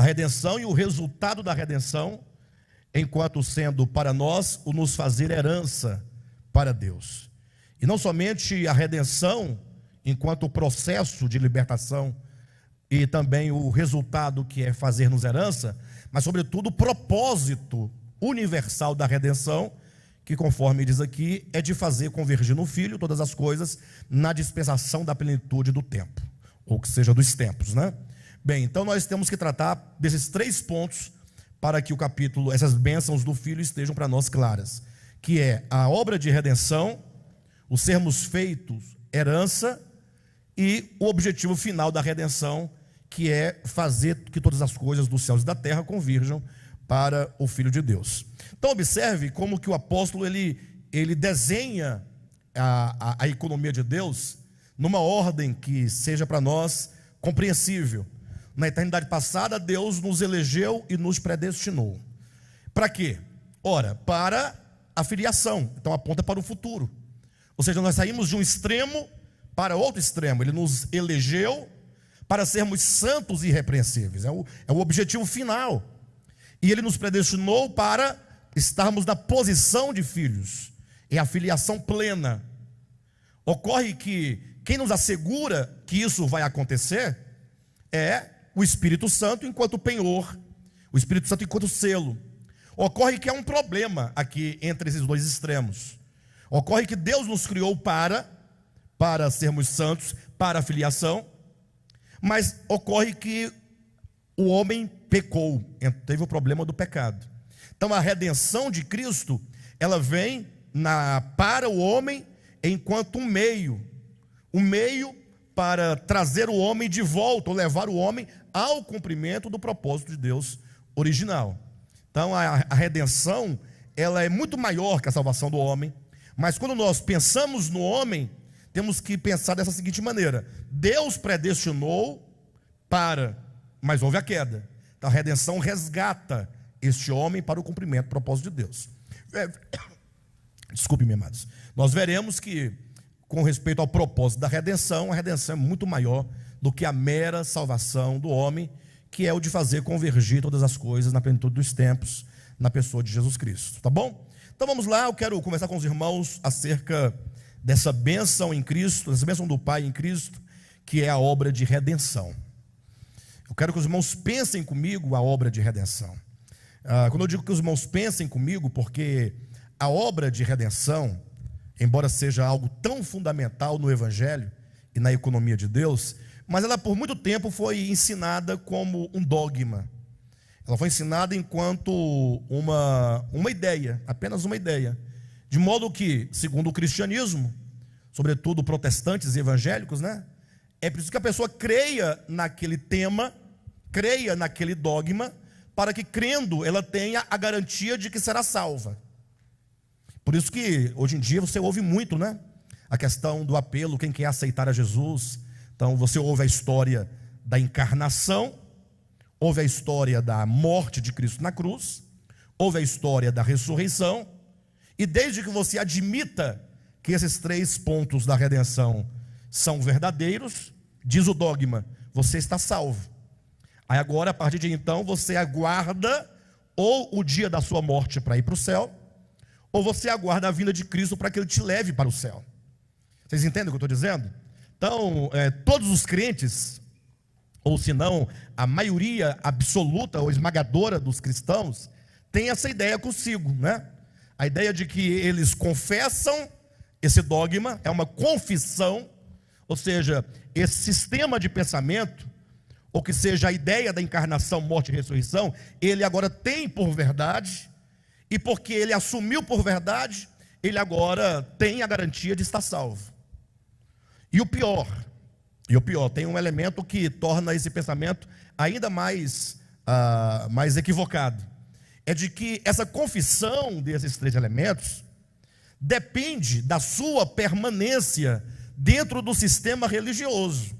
A redenção e o resultado da redenção, enquanto sendo para nós o nos fazer herança para Deus. E não somente a redenção, enquanto o processo de libertação e também o resultado que é fazer-nos herança, mas sobretudo o propósito universal da redenção, que conforme diz aqui, é de fazer convergir no Filho todas as coisas na dispensação da plenitude do tempo, ou que seja, dos tempos, né? Bem, então nós temos que tratar desses 3 pontos para que o capítulo, essas bênçãos do Filho estejam para nós claras, que é a obra de redenção, o sermos feitos herança e o objetivo final da redenção, que é fazer que todas as coisas dos céus e da terra convirjam para o Filho de Deus. Então observe como que o apóstolo ele desenha a economia de Deus numa ordem que seja para nós compreensível. Na eternidade passada, Deus nos elegeu e nos predestinou. Para quê? Ora, para a filiação. Então aponta para o futuro. Ou seja, nós saímos de um extremo para outro extremo. Ele nos elegeu para sermos santos e irrepreensíveis. É o objetivo final. E Ele nos predestinou para estarmos na posição de filhos. É a filiação plena. Ocorre que quem nos assegura que isso vai acontecer é o Espírito Santo enquanto penhor, o Espírito Santo enquanto selo. Ocorre que há um problema aqui entre esses dois extremos. Ocorre que Deus nos criou para sermos santos, para a filiação, mas ocorre que o homem pecou, teve o problema do pecado. Então a redenção de Cristo, ela vem para o homem enquanto um meio para trazer o homem de volta, ou levar o homem ao cumprimento do propósito de Deus original. Então a redenção, ela é muito maior que a salvação do homem, mas quando nós pensamos no homem, temos que pensar dessa seguinte maneira: Deus predestinou mas houve a queda. Então a redenção resgata este homem para o cumprimento do propósito de Deus. Desculpe-me, amados. Nós veremos que, com respeito ao propósito da redenção, a redenção é muito maior do que a mera salvação do homem, que é o de fazer convergir todas as coisas na plenitude dos tempos, na pessoa de Jesus Cristo, tá bom? Então vamos lá, eu quero conversar com os irmãos acerca dessa bênção em Cristo, dessa bênção do Pai em Cristo, que é a obra de redenção. Eu quero que os irmãos pensem comigo a obra de redenção. Quando eu digo que os irmãos pensem comigo, porque a obra de redenção, embora seja algo tão fundamental no Evangelho e na economia de Deus, mas ela por muito tempo foi ensinada como um dogma. Ela foi ensinada enquanto uma ideia, apenas uma ideia. De modo que, segundo o cristianismo, sobretudo protestantes e evangélicos, né? É preciso que a pessoa creia naquele tema, creia naquele dogma, para que, crendo, ela tenha a garantia de que será salva. Por isso que, hoje em dia, você ouve muito, né? A questão do apelo, quem quer aceitar a Jesus. Então, você ouve a história da encarnação, ouve a história da morte de Cristo na cruz, ouve a história da ressurreição, e desde que você admita que esses 3 pontos da redenção são verdadeiros, diz o dogma, você está salvo. Aí agora, a partir de então, você aguarda ou o dia da sua morte para ir para o céu, ou você aguarda a vinda de Cristo para que Ele te leve para o céu. Vocês entendem o que eu estou dizendo? Então, todos os crentes, ou se não, a maioria absoluta ou esmagadora dos cristãos, tem essa ideia consigo, né? A ideia de que eles confessam esse dogma, é uma confissão, ou seja, esse sistema de pensamento, ou que seja a ideia da encarnação, morte e ressurreição, ele agora tem por verdade, e porque ele assumiu por verdade, ele agora tem a garantia de estar salvo. E o pior, tem um elemento que torna esse pensamento ainda mais equivocado, é de que essa confissão desses 3 elementos depende da sua permanência dentro do sistema religioso.